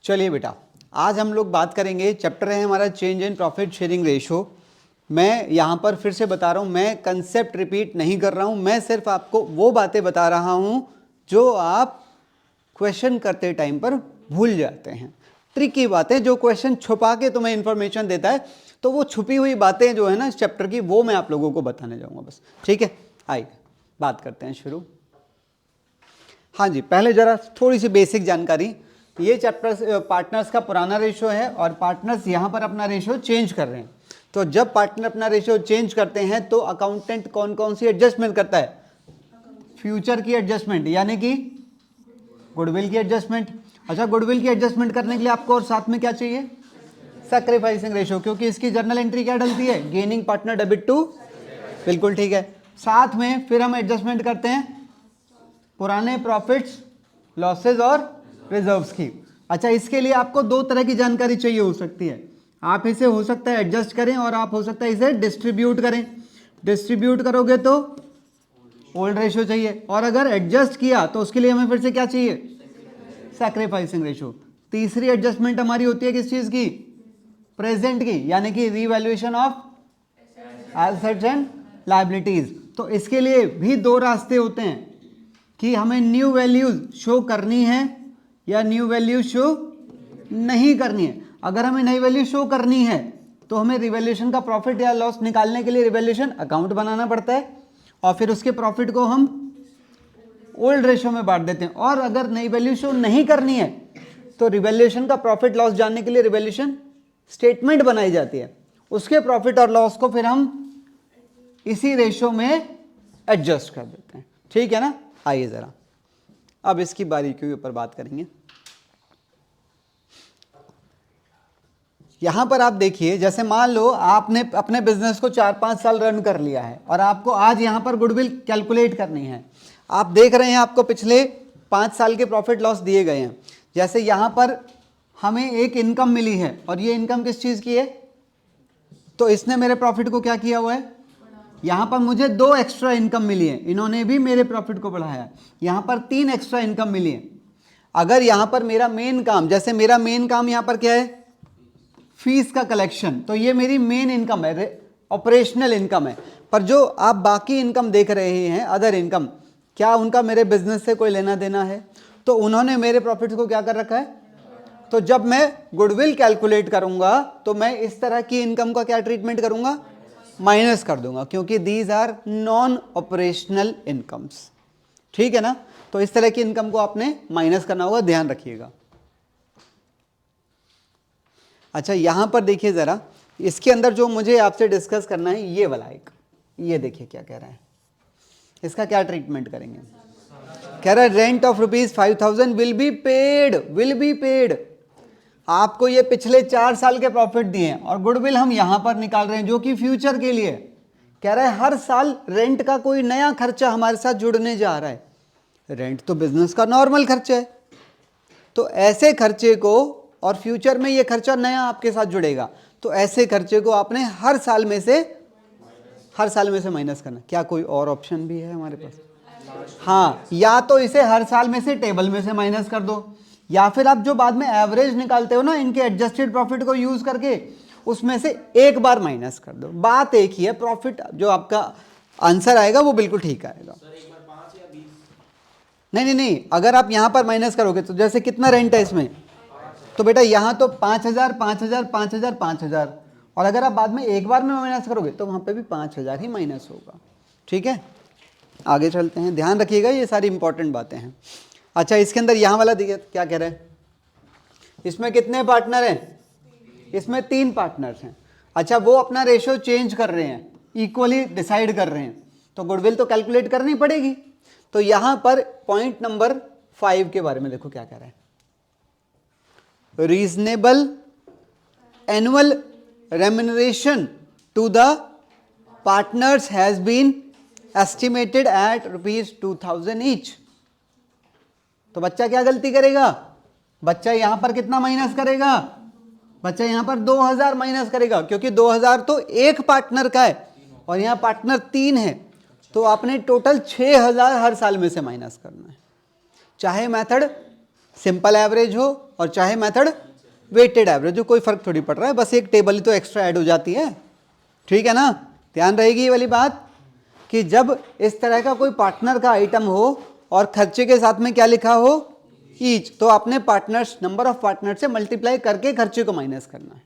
चलिए बेटा, आज हम लोग बात करेंगे, चैप्टर है हमारा change in profit sharing ratio. मैं यहाँ पर फिर से बता रहा हूँ, मैं कंसेप्ट रिपीट नहीं कर रहा हूँ, मैं सिर्फ आपको वो बातें बता रहा हूँ जो आप क्वेश्चन करते टाइम पर भूल जाते हैं। ट्रिकी बातें जो क्वेश्चन छुपा के तुम्हें इंफॉर्मेशन देता है, तो वो छुपी हुई बातें जो है ना इस चैप्टर की, वो मैं आप लोगों को बताने जाऊँगा बस। ठीक है, आइए बात करते हैं शुरू। हाँ जी, पहले जरा थोड़ी सी बेसिक जानकारी। ये चैप्टर पार्टनर्स का पुराना रेशो है और पार्टनर्स यहाँ पर अपना रेशो चेंज कर रहे हैं। तो जब पार्टनर अपना रेशो चेंज करते हैं तो अकाउंटेंट कौन कौन सी एडजस्टमेंट करता है? फ्यूचर की एडजस्टमेंट, यानी कि गुडविल की एडजस्टमेंट। अच्छा, गुडविल की एडजस्टमेंट करने के लिए आपको और साथ में क्या चाहिए? सैक्रिफाइसिंग रेशो, क्योंकि इसकी जर्नल एंट्री क्या डलती है? Gaining partner debit to. बिल्कुल ठीक है। साथ में फिर हम एडजस्टमेंट करते हैं पुराने प्रॉफिट्स, लॉसेज और रिजर्व्स की। अच्छा, इसके लिए आपको दो तरह की जानकारी चाहिए हो सकती है। आप इसे हो सकता है एडजस्ट करें और आप हो सकता है इसे डिस्ट्रीब्यूट करें। डिस्ट्रीब्यूट करोगे तो ओल्ड रेशो चाहिए, और अगर एडजस्ट किया तो उसके लिए हमें फिर से क्या चाहिए? Sacrificing ratio. तीसरी एडजस्टमेंट हमारी होती है किस चीज की? प्रेजेंट की, यानी कि revaluation of assets and liabilities. तो इसके लिए भी दो रास्ते होते हैं कि हमें न्यू वैल्यूज शो करनी है या न्यू वैल्यू शो नहीं करनी है। अगर हमें नई वैल्यू शो करनी है तो हमें रिवैल्यूएशन का प्रॉफिट या लॉस निकालने के लिए रिवैल्यूएशन अकाउंट बनाना पड़ता है और फिर उसके प्रॉफिट को हम ओल्ड रेशो में बांट देते हैं। और अगर नई वैल्यू शो नहीं करनी है तो रिवैल्यूएशन का प्रॉफिट लॉस जानने के लिए रिवैल्यूएशन स्टेटमेंट बनाई जाती है। उसके प्रॉफिट और लॉस को फिर हम इसी रेशो में एडजस्ट कर देते हैं। ठीक है ना? आइए जरा अब इसकी बारीकियों के ऊपर बात करेंगे। यहां पर आप देखिए, जैसे मान लो आपने अपने बिजनेस को 4-5 साल रन कर लिया है और आपको आज यहां पर गुडविल कैलकुलेट करनी है। आप देख रहे हैं आपको पिछले 5 साल के प्रॉफिट लॉस दिए गए हैं। जैसे यहां पर हमें एक इनकम मिली है और ये इनकम किस चीज की है? तो इसने मेरे प्रॉफिट को क्या किया हुआ है? यहां पर मुझे 2 एक्स्ट्रा इनकम मिली है, इन्होंने भी मेरे प्रॉफिट को बढ़ाया। यहां पर 3 एक्स्ट्रा इनकम मिली है। अगर यहां पर मेरा मेन काम, जैसे मेरा मेन काम यहां पर क्या है? फीस का कलेक्शन, तो ये मेरी मेन इनकम है, ऑपरेशनल इनकम है। पर जो आप बाकी इनकम देख रहे हैं, अदर इनकम, क्या उनका मेरे बिजनेस से कोई लेना देना है? तो उन्होंने मेरे प्रॉफिट को क्या कर रखा है? तो जब मैं गुडविल कैलकुलेट करूंगा तो मैं इस तरह की इनकम का क्या ट्रीटमेंट करूंगा? माइनस कर दूंगा, क्योंकि these are non operational incomes. ठीक है ना? तो इस तरह की इनकम को आपने माइनस करना होगा, ध्यान रखिएगा। अच्छा, यहां पर देखिए जरा, इसके अंदर जो मुझे आपसे डिस्कस करना है ये वाला एक, ये देखिए क्या कह रहा है, इसका क्या ट्रीटमेंट करेंगे। कह रहा है rent of ₹5,000 will be paid. आपको ये पिछले 4 साल के प्रॉफिट दिए हैं और गुडविल हम यहां पर निकाल रहे हैं जो कि फ्यूचर के लिए। कह रहा है हर साल रेंट का कोई नया खर्चा हमारे साथ जुड़ने जा रहा है। रेंट तो बिजनेस का नॉर्मल खर्चा है, तो ऐसे खर्चे को, और फ्यूचर में ये खर्चा नया आपके साथ जुड़ेगा, तो ऐसे खर्चे को आपने हर साल में से माइनस करना। क्या कोई और ऑप्शन भी है हमारे पास? हाँ, या तो इसे हर साल में से टेबल में से माइनस कर दो, या फिर आप जो बाद में एवरेज निकालते हो ना इनके एडजस्टेड प्रॉफिट को यूज करके, उसमें से एक बार माइनस कर दो। बात एक ही है, प्रॉफिट जो आपका आंसर आएगा वो बिल्कुल ठीक आएगा। नहीं, अगर आप यहां पर माइनस करोगे तो जैसे कितना रेंट है इसमें, तो बेटा यहां तो 5,000, 5,000, 5,000, 5,000, और अगर आप बाद में एक बार में माइनस करोगे तो वहां पे भी 5,000 ही माइनस होगा। ठीक है, आगे चलते हैं, ध्यान रखिएगा, ये सारी इंपॉर्टेंट बातें हैं। अच्छा, इसके अंदर यहां वाला देखिए क्या कह रहा है। इसमें कितने पार्टनर हैं? इसमें 3 पार्टनर्स हैं। अच्छा, वो अपना रेशो चेंज कर रहे हैं, इक्वली डिसाइड कर रहे हैं, तो गुडविल तो कैलकुलेट करनी पड़ेगी। तो यहां पर पॉइंट नंबर 5 के बारे में देखो क्या कह रहा है। Reasonable annual remuneration to the partners has been estimated at ₹2,000 each. तो बच्चा क्या गलती करेगा? बच्चा यहां पर कितना माइनस करेगा? बच्चा यहां पर 2,000 माइनस करेगा, क्योंकि 2,000 तो एक पार्टनर का है और यहां पार्टनर 3 है, तो आपने टोटल 6,000 हर साल में से माइनस करना है। चाहे मेथड सिंपल एवरेज हो और चाहे मेथड वेटेड एवरेज हो, कोई फर्क थोड़ी पड़ रहा है, बस एक टेबल ही तो एक्स्ट्रा ऐड हो जाती है, ठीक है ना। ध्यान रहेगी ये वाली बात कि जब इस तरह का कोई पार्टनर का आइटम हो और खर्चे के साथ में क्या लिखा हो, ईच, तो आपने पार्टनर्स, नंबर ऑफ पार्टनर से मल्टीप्लाई करके खर्चे को माइनस करना है,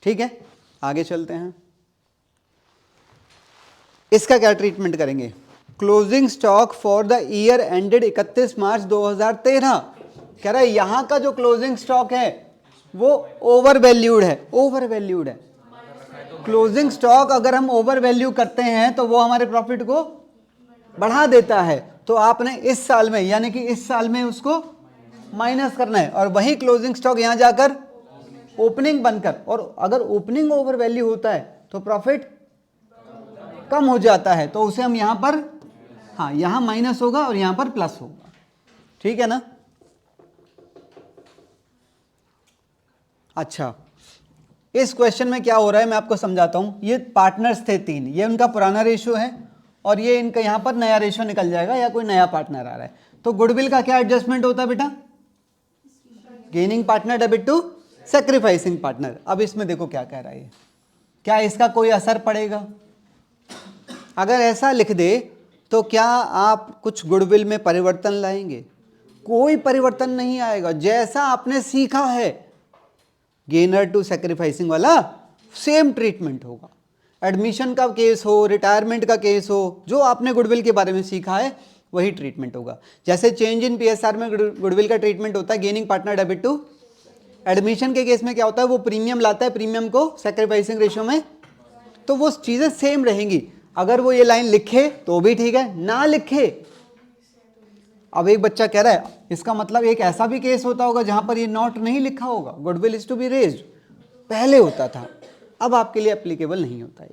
ठीक है। आगे चलते हैं, इसका क्या ट्रीटमेंट करेंगे। Closing stock for the year ended 31 मार्च 2013, कह रहा है यहां का जो क्लोजिंग स्टॉक है वो ओवर वैल्यूड है, ओवर वैल्यूड है। क्लोजिंग स्टॉक अगर हम ओवर वैल्यू करते हैं तो वो हमारे प्रॉफिट को बढ़ा देता है, तो आपने इस साल में, यानी कि इस साल में उसको माइनस करना है, और वही क्लोजिंग स्टॉक यहां जाकर ओपनिंग बनकर, और अगर ओपनिंग ओवर वैल्यू होता है तो प्रॉफिट कम हो जाता है, तो उसे हम यहां पर, हाँ यहां माइनस होगा और यहां पर प्लस होगा, ठीक है ना। अच्छा, इस क्वेश्चन में क्या हो रहा है मैं आपको समझाता हूं। ये पार्टनर्स थे 3, ये उनका पुराना रेशियो है और ये इनका यहां पर नया रेशियो निकल जाएगा या कोई नया पार्टनर आ रहा है, तो गुडविल का क्या एडजस्टमेंट होता है बेटा, gaining partner debit to sacrificing partner. अब इसमें देखो क्या कह रहा है, क्या इसका कोई असर पड़ेगा। अगर ऐसा लिख दे तो क्या आप कुछ गुडविल में परिवर्तन लाएंगे, कोई परिवर्तन नहीं आएगा, जैसा आपने सीखा है गेनर टू सैक्रिफाइसिंग वाला सेम ट्रीटमेंट होगा। एडमिशन का केस हो, रिटायरमेंट का केस हो, जो आपने गुडविल के बारे में सीखा है वही ट्रीटमेंट होगा। जैसे चेंज इन पीएसआर में गुडविल का ट्रीटमेंट होता है gaining partner debit to, admission के केस में क्या होता है, वो प्रीमियम लाता है, प्रीमियम को सैक्रिफाइसिंग रेशियो में, तो वो चीजें सेम रहेंगी। अगर वो ये लाइन लिखे तो भी ठीक है, ना लिखे, अब एक बच्चा कह रहा है इसका मतलब एक ऐसा भी केस होता होगा जहां पर ये नॉट नहीं लिखा होगा, goodwill is to be raised, पहले होता था, अब आपके लिए एप्लीकेबल नहीं होता है।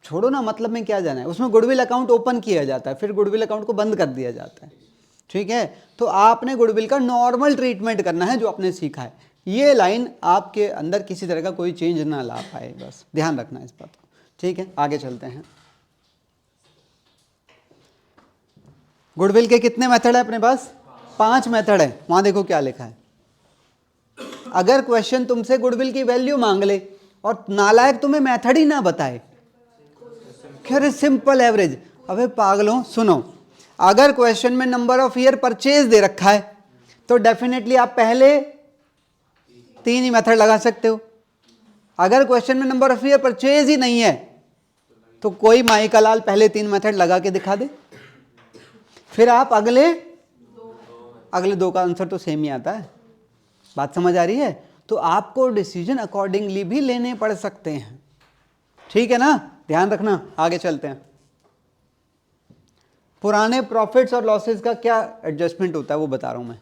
छोड़ो ना, मतलब में क्या जाना है, उसमें गुडविल अकाउंट ओपन किया जाता है, फिर गुडविल अकाउंट को बंद कर दिया जाता है, ठीक है। तो आपने गुडविल का नॉर्मल ट्रीटमेंट करना है जो आपने सीखा है। ये लाइन आपके अंदर किसी तरह का कोई चेंज ना ला पाए, बस ध्यान रखना है इस बात को, ठीक है। आगे चलते हैं, गुडविल के कितने मेथड है अपने पास, 5 मेथड है, वहां देखो क्या लिखा है। अगर क्वेश्चन तुमसे गुडविल की वैल्यू मांग ले और नालायक तुम्हें मेथड ही ना बताए, अरे सिंपल एवरेज, अबे पागलों सुनो, अगर क्वेश्चन में नंबर ऑफ ईयर परचेज दे रखा है तो डेफिनेटली आप पहले 3 ही मेथड लगा सकते हो। अगर क्वेश्चन में नंबर ऑफ ईयर परचेज ही नहीं है तो कोई माई का लाल पहले 3 मेथड लगा के दिखा दे, फिर आप अगले 2 का आंसर तो सेम ही आता है। बात समझ आ रही है, तो आपको डिसीजन अकॉर्डिंगली भी लेने पड़ सकते हैं, ठीक है ना, ध्यान रखना। आगे चलते हैं, पुराने प्रॉफिट्स और लॉसेस का क्या एडजस्टमेंट होता है वो बता रहा हूं मैं।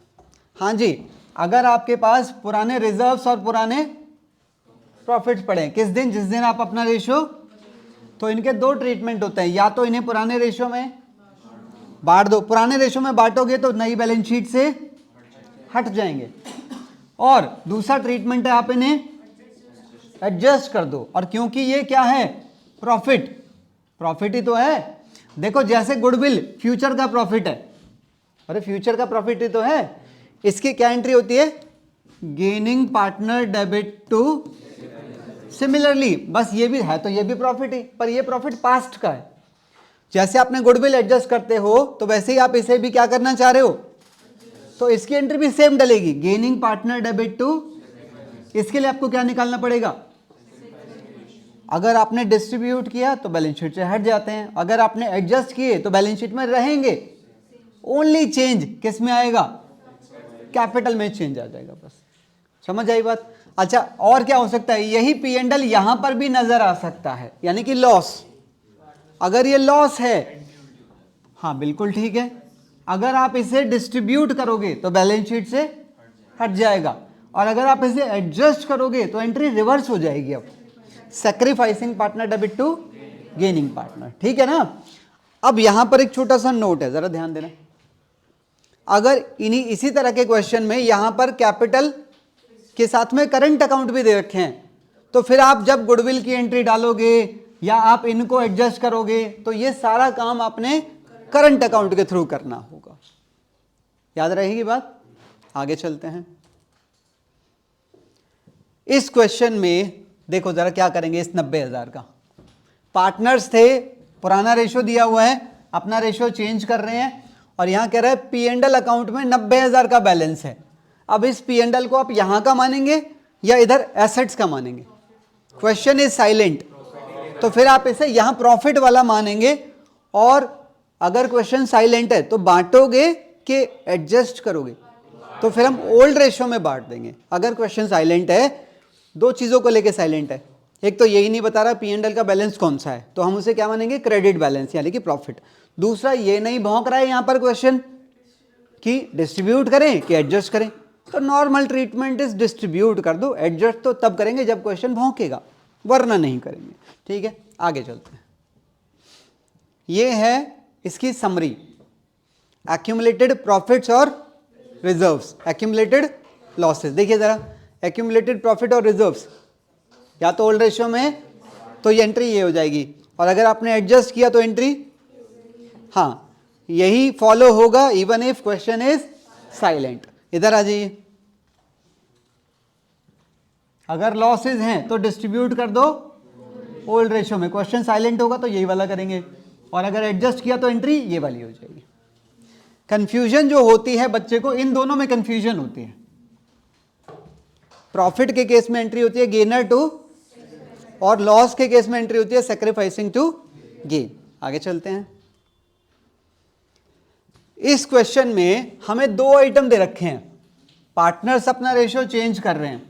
हाँ जी, अगर आपके पास पुराने रिजर्व्स और पुराने प्रॉफिट्स पड़े, किस दिन, जिस दिन आप अपना रेशियो, तो इनके 2 ट्रीटमेंट होते हैं, या तो इन्हें पुराने रेशियो में बांट दो, पुराने रेशियो में बांटोगे तो नई बैलेंस शीट से हट जाएंगे, और दूसरा ट्रीटमेंट है आप इन्हें एडजस्ट कर दो। और क्योंकि ये क्या है, प्रॉफिट ही तो है। देखो जैसे गुडविल फ्यूचर का प्रॉफिट है, अरे फ्यूचर का प्रॉफिट ही तो है, इसकी क्या एंट्री होती है, gaining partner debit to, similarly बस ये भी है तो ये भी प्रॉफिट ही, पर ये प्रॉफिट पास्ट का है। जैसे आपने गुडविल एडजस्ट करते हो तो वैसे ही आप इसे भी क्या करना चाह रहे हो, तो इसकी एंट्री भी सेम डलेगी, गेनिंग पार्टनर डेबिट टू। इसके लिए आपको क्या निकालना पड़ेगा, अगर आपने डिस्ट्रीब्यूट किया तो बैलेंस शीट से हट जाते हैं, अगर आपने एडजस्ट किए तो बैलेंस शीट में रहेंगे, ओनली चेंज किस में आएगा, कैपिटल में चेंज आ जाएगा, बस समझ आई बात। अच्छा, और क्या हो सकता है, यही P&L यहां पर भी नजर आ सकता है, यानी कि लॉस, अगर ये लॉस है, हाँ बिल्कुल ठीक है, अगर आप इसे डिस्ट्रीब्यूट करोगे तो बैलेंस शीट से हट जाएगा, और अगर आप इसे एडजस्ट करोगे तो एंट्री रिवर्स हो जाएगी, अब sacrificing partner debit to gaining partner, ठीक है ना। अब यहां पर एक छोटा सा नोट है, जरा ध्यान देना, अगर इसी तरह के क्वेश्चन में यहां पर कैपिटल के साथ में करंट अकाउंट भी दे रखे हैं, तो फिर आप जब गुडविल की एंट्री डालोगे या आप इनको एडजस्ट करोगे तो ये सारा काम आपने करंट अकाउंट के थ्रू करना होगा, याद रहेगी बात, आगे चलते हैं। इस क्वेश्चन में देखो जरा क्या करेंगे। इस 90,000 का पार्टनर्स थे, पुराना रेशो दिया हुआ है, अपना रेशो चेंज कर रहे हैं और यहां कह रहा है पी एंड एल अकाउंट में 90,000 का बैलेंस है। अब इस पी एंड एल को आप यहां का मानेंगे या इधर एसेट्स का मानेंगे? क्वेश्चन इज साइलेंट, तो फिर आप इसे यहां प्रॉफिट वाला मानेंगे। और अगर क्वेश्चन साइलेंट है तो बांटोगे कि एडजस्ट करोगे? तो फिर हम ओल्ड रेशो में बांट देंगे। अगर क्वेश्चन साइलेंट है, दो चीजों को लेके साइलेंट है, एक तो यही नहीं बता रहा पी एंड एल का बैलेंस कौन सा है, तो हम उसे क्या मानेंगे? क्रेडिट बैलेंस यानी कि प्रॉफिट। दूसरा, ये नहीं भौंक रहा है यहां पर क्वेश्चन कि डिस्ट्रीब्यूट करें कि एडजस्ट करें, तो नॉर्मल ट्रीटमेंट इज डिस्ट्रीब्यूट कर दो, एडजस्ट तो तब करेंगे जब क्वेश्चन भौंकेगा, वरना नहीं करेंगे। ठीक है, आगे चलते हैं। ये है इसकी समरी, एक्यूमुलेटेड प्रॉफिट्स और रिजर्व्स, एक्यूमुलेटेड लॉसेस। देखिए जरा, एक्यूमुलेटेड प्रॉफिट और रिजर्व्स या तो ओल्ड रेशियो में तो ये एंट्री ये हो जाएगी, और अगर आपने एडजस्ट किया तो एंट्री, हाँ यही फॉलो होगा even if question is silent. इधर आ जाइए, अगर लॉसेज हैं तो डिस्ट्रीब्यूट कर दो ओल्ड रेशियो में, क्वेश्चन साइलेंट होगा तो यही वाला करेंगे, और अगर एडजस्ट किया तो एंट्री ये वाली हो जाएगी। कंफ्यूजन जो होती है बच्चे को, इन दोनों में कंफ्यूजन होती है। प्रॉफिट के केस में एंट्री होती है गेनर टू, और लॉस के केस में एंट्री होती है सैक्रिफाइसिंग टू गेन। आगे चलते हैं। इस क्वेश्चन में हमें दो आइटम दे रखे हैं, पार्टनर्स अपना रेशियो चेंज कर रहे हैं।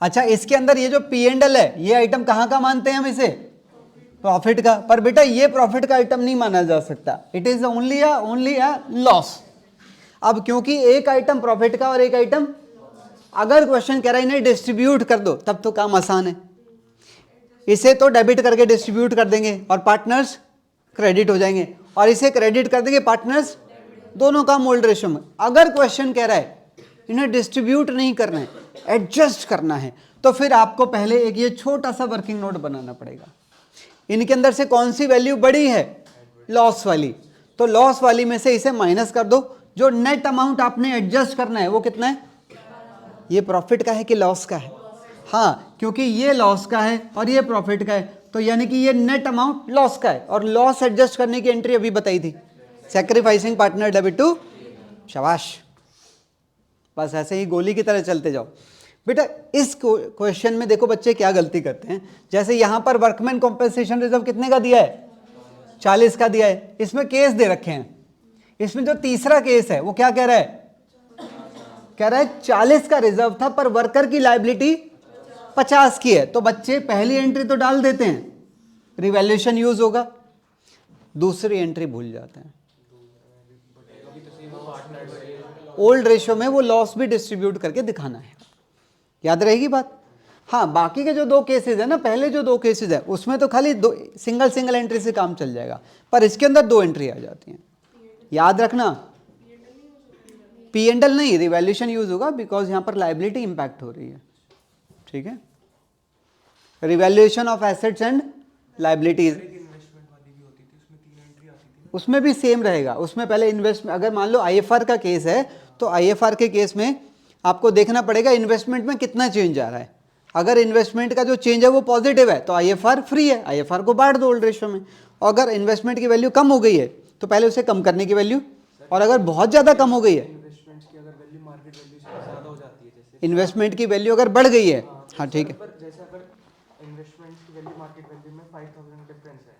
अच्छा, इसके अंदर ये जो पी एंड एल है, ये आइटम कहां का मानते हैं हम इसे? प्रॉफिट का। पर बेटा ये प्रॉफिट का आइटम नहीं माना जा सकता, it is only a loss. अब क्योंकि एक आइटम प्रॉफिट का और एक आइटम, अगर क्वेश्चन कह रहा है इन्हें डिस्ट्रीब्यूट कर दो, तब तो काम आसान है, इसे तो डेबिट करके डिस्ट्रीब्यूट कर देंगे और पार्टनर्स क्रेडिट हो जाएंगे, और इसे क्रेडिट कर देंगे पार्टनर्स, दोनों काम ओल्ड रेशियो में। अगर क्वेश्चन कह रहा है इन्हें डिस्ट्रीब्यूट नहीं करना है, एडजस्ट करना है, तो फिर आपको पहले एक ये छोटा सा वर्किंग नोट बनाना पड़ेगा। इनके अंदर से कौन सी वैल्यू बड़ी है? लॉस वाली। तो लॉस वाली में से इसे माइनस कर दो, जो नेट अमाउंट आपने एडजस्ट करना है वो कितना है? ये प्रॉफिट का है कि लॉस का है? हाँ, क्योंकि ये लॉस का है और ये प्रॉफिट का है, तो यानी कि ये नेट अमाउंट लॉस का है, और लॉस एडजस्ट करने की एंट्री अभी बताई थी, सैक्रिफाइसिंग पार्टनर डेबिट टू। शाबाश, बस ऐसे ही गोली की तरह चलते जाओ। बेटा इस क्वेश्चन में देखो बच्चे क्या गलती करते हैं, जैसे यहां पर वर्कमैन कॉम्पेंसेशन रिजर्व कितने का दिया है? 40 का दिया है। इसमें केस दे रखे हैं, इसमें जो तीसरा केस है वो क्या कह रहा है? कह रहा है 40 का रिजर्व था पर वर्कर की लायबिलिटी 50 की है, तो बच्चे पहली एंट्री तो डाल देते हैं, रिवैल्यूएशन यूज होगा, दूसरी एंट्री भूल जाते हैं। ओल्ड रेशियो में वो लॉस भी डिस्ट्रीब्यूट करके दिखाना है, याद रहेगी बात। हाँ, बाकी के जो दो केसेस है ना, पहले जो दो केसेस है उसमें तो खाली दो सिंगल एंट्री से काम चल जाएगा, पर इसके अंदर दो एंट्री आ जाती हैं, याद रखना। पी एंड एल नहीं, रिवैल्यूएशन यूज होगा, बिकॉज यहां पर लायबिलिटी इंपैक्ट हो रही है। ठीक है, revaluation of assets and liabilities, उसमें भी सेम रहेगा। उसमें पहले इन्वेस्टमेंट, अगर मान लो आईएफआर का केस है तो आईएफआर के केस में आपको देखना पड़ेगा इन्वेस्टमेंट में कितना चेंज आ रहा है। अगर इन्वेस्टमेंट का जो चेंज है वो पॉजिटिव है तो आईएफआर फ्री है, आईएफआर को बांट दो ओल्ड रेशियो में। और अगर इन्वेस्टमेंट की वैल्यू कम हो गई है तो पहले उसे कम करने की वैल्यू, और अगर बहुत ज़्यादा कम हो गई है, इन्वेस्टमेंट की वैल्यू अगर बढ़ गई है, हाँ ठीक है, जैसे अगर इन्वेस्टमेंट की वैल्यू मार्केट वैल्यू में 5000 डिफरेंस है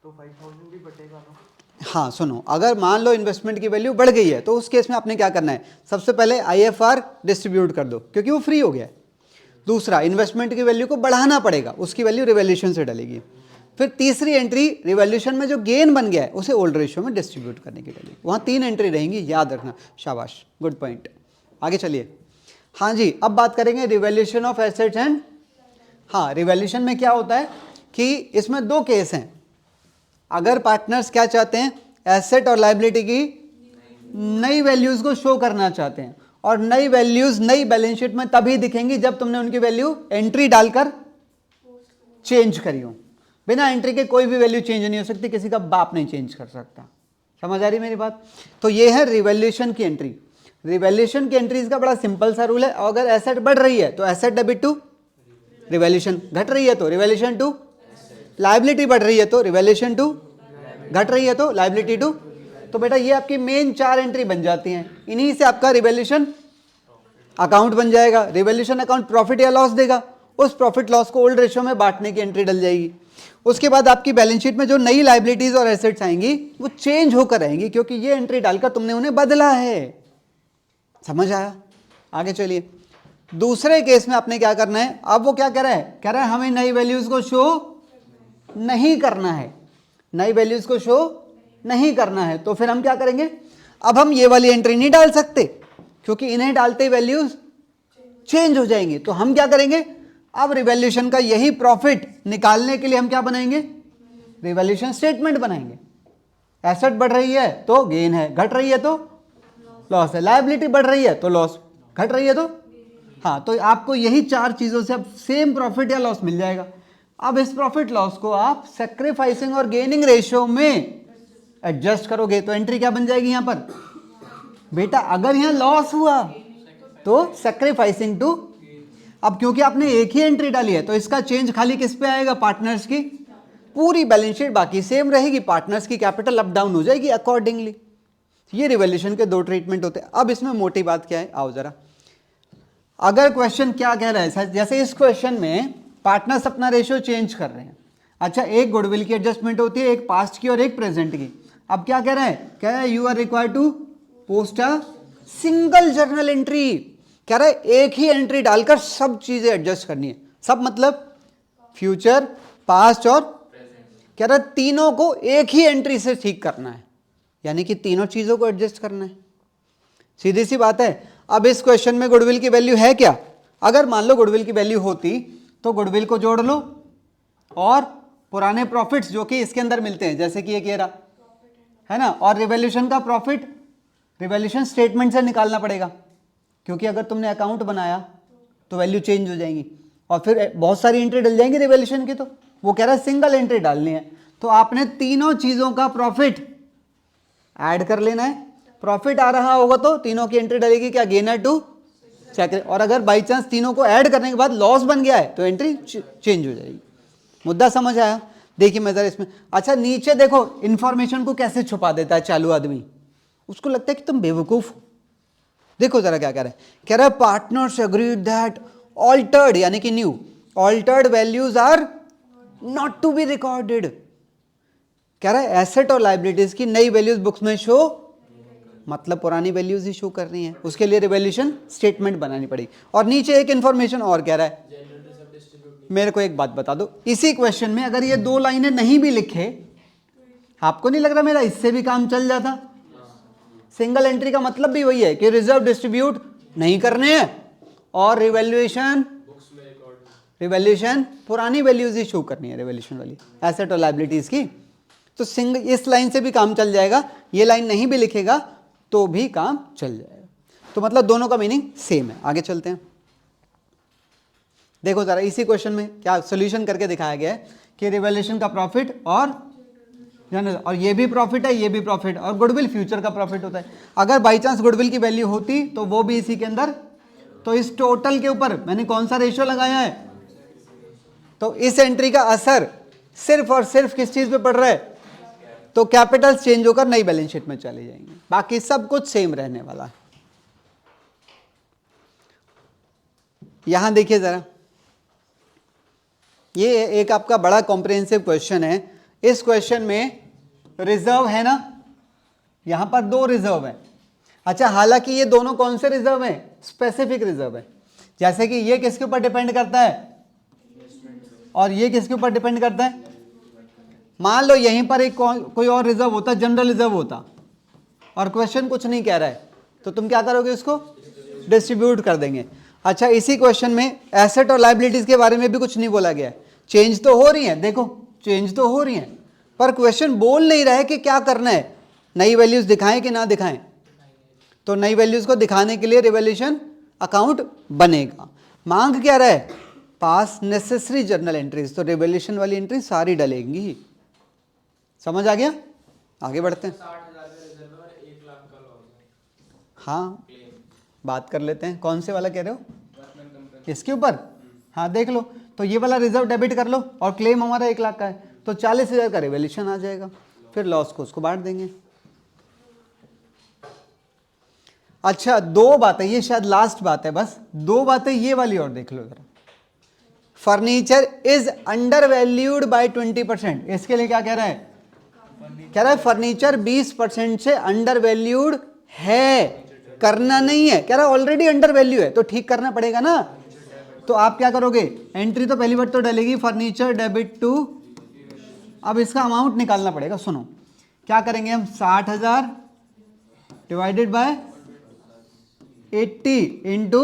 तो 5000 भी बटेगा ना। हाँ सुनो, अगर मान लो इन्वेस्टमेंट की वैल्यू बढ़ गई है तो उस केस में आपने क्या करना है? सबसे पहले आईएफआर डिस्ट्रीब्यूट कर दो क्योंकि वो फ्री हो गया है। दूसरा, इन्वेस्टमेंट की वैल्यू को बढ़ाना पड़ेगा, उसकी वैल्यू रिवैल्यूएशन से डलेगी। फिर तीसरी एंट्री, रिवैल्यूएशन में जो गेन बन गया है उसे ओल्ड रेशियो में डिस्ट्रीब्यूट करने की डलेगी। वहाँ 3 एंट्री रहेंगी, याद रखना। शाबाश, गुड पॉइंट। आगे चलिए। हाँ जी, अब बात करेंगे रिवैल्यूएशन ऑफ एसेट्स एंड, हाँ रिवैल्यूएशन में क्या होता है कि इसमें दो केस हैं। अगर पार्टनर्स क्या चाहते हैं? एसेट और लायबिलिटी की नई वैल्यूज को शो करना चाहते हैं, और नई वैल्यूज नई बैलेंस शीट में तभी दिखेंगी जब तुमने उनकी वैल्यू एंट्री डालकर चेंज करी हो। बिना एंट्री के कोई भी वैल्यू चेंज नहीं हो सकती, किसी का बाप नहीं चेंज कर सकता। समझ आ रही मेरी बात? तो ये है रिवैल्यूएशन की एंट्री। रिवैल्यूएशन की एंट्रीज का बड़ा सिंपल सा रूल है, अगर एसेट बढ़ रही है तो एसेट डेबिट टू रिवैल्यूएशन, घट रही है तो रिवैल्यूएशन टू लायबिलिटी, बढ़ रही है तो रिवैल्यूएशन टू, घट रही है तो लायबिलिटी टू। तो बेटा ये आपकी मेन 4 एंट्री बन जाती हैं, इन्हीं से आपका रिवैल्यूएशन अकाउंट बन जाएगा। रिवैल्यूएशन अकाउंट प्रॉफिट या लॉस देगा, उस प्रॉफिट लॉस को ओल्ड रेशियो में बांटने की एंट्री डल जाएगी। उसके बाद आपकी बैलेंस शीट में जो नई लायबिलिटीज और एसेट्स आएंगी वो चेंज होकर आएंगी, क्योंकि ये एंट्री डालकर तुमने उन्हें बदला है। समझ आया? आगे चलिए, दूसरे केस में आपने क्या करना है, अब वो क्या कह रहा है हमें नई वैल्यूज को शो नहीं करना है, नई वैल्यूज को शो नहीं करना है। तो फिर हम क्या करेंगे, अब हम ये वाली एंट्री नहीं डाल सकते क्योंकि इन्हें डालते वैल्यूज चेंज हो जाएंगी। तो हम क्या करेंगे, अब रिवैल्यूएशन का यही प्रॉफिट निकालने के लिए हम क्या बनाएंगे, रिवैल्यूएशन स्टेटमेंट बनाएंगे। एसेट बढ़ रही है तो गेन है, घट रही है तो लॉस है, लायबिलिटी बढ़ रही है तो लॉस, घट रही है तो हाँ। तो आपको यही 4 चीजों से अब सेम प्रॉफिट या लॉस मिल जाएगा। अब इस प्रॉफिट लॉस को आप सैक्रिफाइसिंग और गेनिंग रेशियो में एडजस्ट करोगे तो एंट्री क्या बन जाएगी यहां पर बेटा, अगर यहां लॉस हुआ तो सैक्रिफाइसिंग टू। अब क्योंकि आपने एक ही एंट्री डाली है तो इसका चेंज खाली किस पे आएगा, पार्टनर्स की। पूरी बैलेंस शीट बाकी सेम रहेगी, पार्टनर्स की कैपिटल अप डाउन हो जाएगी अकॉर्डिंगली। ये रिवैल्यूएशन के 2 ट्रीटमेंट होते हैं। अब इसमें मोटी बात क्या है, आओ जरा, अगर क्वेश्चन क्या कह रहा है, जैसे इस क्वेश्चन में पार्टनर्स अपना रेशियो चेंज कर रहे हैं। अच्छा, एक गुडविल की एडजस्टमेंट होती है, एक पास्ट की और एक प्रेजेंट की। अब क्या कह रहा है you are required to post a single journal entry. कह रहा है एक ही एंट्री डालकर सब चीजें एडजस्ट करनी है। सब मतलब फ्यूचर, पास्ट और कह रहा है तीनों को एक ही एंट्री से ठीक करना है, यानी कि तीनों चीजों को एडजस्ट करना है। सीधी सी बात है। अब इस क्वेश्चन में गुडविल की वैल्यू है क्या, अगर मान लो गुडविल की वैल्यू होती तो गुडविल को जोड़ लो और पुराने प्रॉफिट्स जो कि इसके अंदर मिलते हैं, जैसे कि ये कह रहा है ना, और रिवैल्यूएशन का प्रॉफिट रिवैल्यूएशन स्टेटमेंट से निकालना पड़ेगा, क्योंकि अगर तुमने अकाउंट बनाया तो वैल्यू चेंज हो जाएगी और फिर बहुत सारी एंट्री डल जाएंगी रिवैल्यूएशन की। तो वो कह रहा है सिंगल एंट्री डालनी है, तो आपने तीनों चीजों का प्रॉफिट ऐड कर लेना है। प्रॉफिट आ रहा होगा तो तीनों की एंट्री डलेगी क्या, गेनर टू सेक्रेटरी। और अगर बाई चांस तीनों को ऐड करने के बाद लॉस बन गया है तो एंट्री चेंज हो जाएगी। मुद्दा समझ आया? देखिए मैं जरा इसमें, अच्छा नीचे देखो इंफॉर्मेशन को कैसे छुपा देता है चालू आदमी, उसको लगता है कि तुम बेवकूफ हो। देखो जरा क्या कह रहा है, कह रहा है पार्टनर्स एग्रीड दैट ऑल्टर्ड यानी कि new altered values are not to be recorded. कह रहा है एसेट और लायबिलिटीज की नई वैल्यूज बुक्स में शो, मतलब पुरानी वैल्यूज ही शो करनी है, उसके लिए रिवैल्यूएशन स्टेटमेंट बनानी पड़ेगी। और नीचे एक इंफॉर्मेशन और कह रहा है, मेरे को एक बात बता दो, इसी क्वेश्चन में अगर ये 2 लाइनें नहीं भी लिखे, आपको नहीं लग रहा मेरा इससे भी काम चल जाता? सिंगल एंट्री का मतलब भी वही है कि रिजर्व डिस्ट्रीब्यूट नहीं करने हैं और रिवैल्यूएशन पुरानी वैल्यूज ही शो करनी है, रिवैल्यूएशन वाली एसेट और लायबिलिटीज की। तो सिंगल इस लाइन से भी काम चल जाएगा, ये लाइन नहीं भी लिखेगा तो भी काम चल जाएगा। तो मतलब दोनों का मीनिंग सेम है। आगे चलते हैं, देखो जरा इसी क्वेश्चन में क्या सॉल्यूशन करके दिखाया गया है कि रिवैल्यूएशन का प्रॉफिट और ये भी प्रॉफिट है, ये भी प्रॉफिट, और गुडविल फ्यूचर का प्रॉफिट होता है। अगर बाई चांस गुडविल की वैल्यू होती तो वो भी इसी के अंदर, तो इस टोटल के ऊपर मैंने कौन सा रेशियो लगाया है, तो इस एंट्री का असर सिर्फ और सिर्फ किस चीज पे पड़ रहा है, तो कैपिटल चेंज होकर नई बैलेंस शीट में चले जाएंगे, बाकी सब कुछ सेम रहने वाला है। यहां देखिए जरा, ये एक आपका बड़ा कॉम्प्रिहेंसिव क्वेश्चन है। इस क्वेश्चन में रिजर्व है ना, यहां पर 2 रिजर्व है। अच्छा, हालांकि ये दोनों कौन से रिजर्व है, स्पेसिफिक रिजर्व है। जैसे कि ये किसके ऊपर डिपेंड करता है और ये किसके ऊपर डिपेंड करता है। मान लो यहीं पर एक कोई और रिजर्व होता, जनरल रिजर्व होता, और क्वेश्चन कुछ नहीं कह रहा है, तो तुम क्या करोगे, उसको डिस्ट्रीब्यूट कर देंगे। अच्छा, इसी क्वेश्चन में एसेट और लायबिलिटीज के बारे में भी कुछ नहीं बोला गया है। चेंज तो हो रही है, देखो चेंज तो हो रही है, पर क्वेश्चन बोल नहीं रहा है कि क्या करना है, नई वैल्यूज दिखाएं कि ना दिखाएं। तो नई वैल्यूज को दिखाने के लिए रिवैल्यूएशन अकाउंट बनेगा। मांग क्या रहा है, पास नेसेसरी जर्नल एंट्रीज, तो रिवैल्यूएशन वाली एंट्री सारी डलेंगी। समझ आ गया? आगे बढ़ते हैं। 60,000 का रिजर्व और 1 लाख का लॉस है। हाँ बात कर लेते हैं। कौन से वाला कह रहे हो? इसके ऊपर? हाँ देख लो, तो ये वाला रिजर्व डेबिट कर लो और क्लेम हमारा 1 लाख का है, तो 40,000 का रिवैल्यूएशन आ जाएगा, फिर लॉस को उसको बांट देंगे। अच्छा, 2 बातें, ये शायद लास्ट बात है, बस 2 बातें ये वाली और देख लो जरा। Furniture is under valued bye 20%, इसके लिए क्या कह रहा है? कह रहा है फर्नीचर 20% से अंडर वैल्यूड है, करना नहीं है, कह रहा है ऑलरेडी अंडर वैल्यू है, तो ठीक करना पड़ेगा ना। तो आप क्या करोगे? एंट्री तो पहली बार तो डलेगी फर्नीचर डेबिट टू, अब इसका अमाउंट निकालना पड़ेगा। सुनो क्या करेंगे हम, 60,000 डिवाइडेड बाय 80 इंटू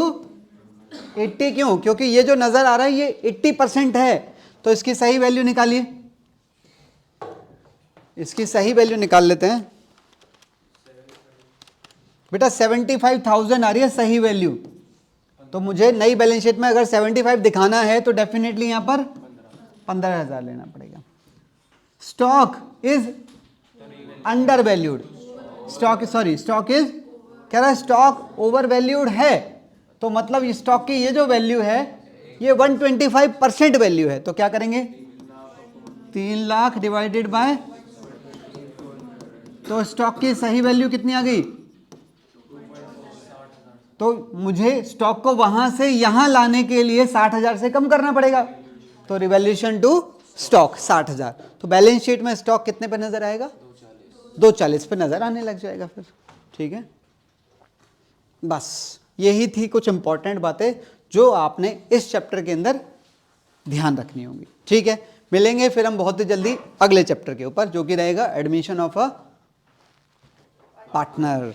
80, क्यों? क्योंकि ये जो नजर आ रहा है ये 80% है, तो इसकी सही वैल्यू निकालिए, इसकी सही वैल्यू निकाल लेते हैं बेटा। 75,000 आ रही है सही वैल्यू, तो मुझे नई बैलेंस शीट में अगर 75 दिखाना है तो डेफिनेटली यहां पर 15,000 लेना पड़ेगा। Stock is under valued, stock is, कह रहा है स्टॉक ओवर वैल्यूड है, तो मतलब स्टॉक की ये जो वैल्यू है ये 125% वैल्यू है, तो क्या करेंगे? 3 लाख डिवाइडेड बाय, तो स्टॉक की सही वैल्यू कितनी आ गई? तो मुझे स्टॉक को वहां से यहां लाने के लिए 60,000 से कम करना पड़ेगा, तो रिवैल्यूएशन टू स्टॉक 60,000, तो बैलेंस शीट में स्टॉक कितने पे नजर आएगा? 240 पे नजर आने लग जाएगा फिर। ठीक है, बस यही थी कुछ इंपॉर्टेंट बातें जो आपने इस चैप्टर के अंदर ध्यान रखनी होगी। ठीक है, मिलेंगे फिर हम बहुत ही जल्दी अगले चैप्टर के ऊपर, जो कि रहेगा एडमिशन ऑफ अ पार्टनर।